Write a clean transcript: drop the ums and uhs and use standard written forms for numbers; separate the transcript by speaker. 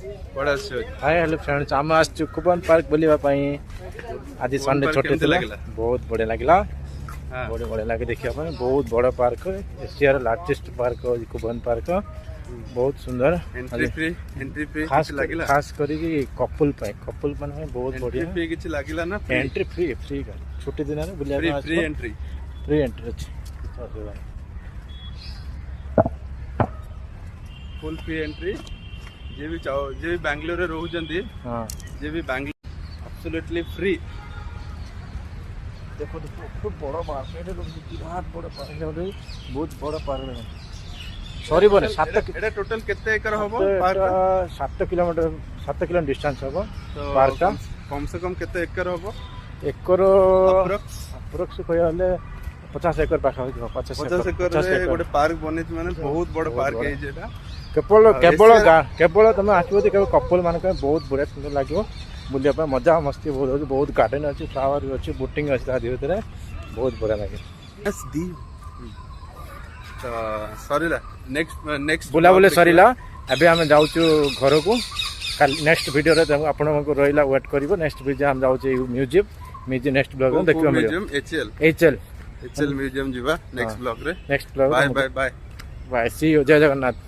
Speaker 1: बड़ा अच्छे
Speaker 2: hi hello friends आम आसचु कुपन पार्क बुलिबा पई आज संडे
Speaker 1: पार्क
Speaker 2: छोटे
Speaker 1: केमती
Speaker 2: थिला
Speaker 1: लागिला?
Speaker 2: बहुत बढ़िया लागला
Speaker 1: हाँ
Speaker 2: बहुत बढ़िया लागे देखिया पई बहुत बड़ा park Asia largest park coupon park बहुत सुंदर
Speaker 1: एंट्री फी
Speaker 2: खास
Speaker 1: किछि लागिला
Speaker 2: खास करी कपल माने बहुत
Speaker 1: एंट्री
Speaker 2: बढ़िया
Speaker 1: फी किछि लागिला ना
Speaker 2: एंट्री फ्री का छोटे दिन रे बुलिया
Speaker 1: फ्री एंट्री
Speaker 2: फ्री एंट्री अछि
Speaker 1: फुल फ्री एंट्री जे भी चाहो जे भी बेंगलोर रे रहू जंदी
Speaker 2: हां
Speaker 1: जे भी बेंगलोर एब्सोल्युटली फ्री
Speaker 2: देखो बहुत बड़ा पार्क है बहुत बड़ा पार्क है बहुत बड़ा पार्क है सॉरी बोले 7
Speaker 1: एटा टोटल केते एकर होबो
Speaker 2: park
Speaker 1: park
Speaker 2: 7 kilometre 7 kilometre distance होबो
Speaker 1: तो
Speaker 2: पार्क का
Speaker 1: कम से कम केते एकर होबो
Speaker 2: एकर
Speaker 1: अप्रोक्स
Speaker 2: अप्रोक्स कहले 50 एकड़ पाखा हो
Speaker 1: 50 एकर रे गोटे पार्क बने माने बहुत बड़ पार्क है जेटा
Speaker 2: केवल केवल केवल तुम आसो केवल कपल मान बहुत बढ़िया सुंदर लगे बुलिया मजा मस्ती बहुत अच्छे बहुत गार्डन अच्छी फ्लावर भी अच्छी बोटिंग अच्छी धीरे धीरे बहुत बढ़िया लगे
Speaker 1: यस दी तो सरीला नेक्स्ट
Speaker 2: बुलाबुली सरीला अभी आम जाऊँ घर को नेक्स्ट वीडियो रे आपण रहा वेट कर नेक्स्ट वीडियो हम जाऊँ म्यूजियम नेक्स्ट ब्लॉग देखियो
Speaker 1: म्यूजियम एचएल म्यूजियम जीवा नेक्स्ट ब्लॉग रे
Speaker 2: next blog
Speaker 1: bye bye bye
Speaker 2: bye see you जय जगन्नाथ।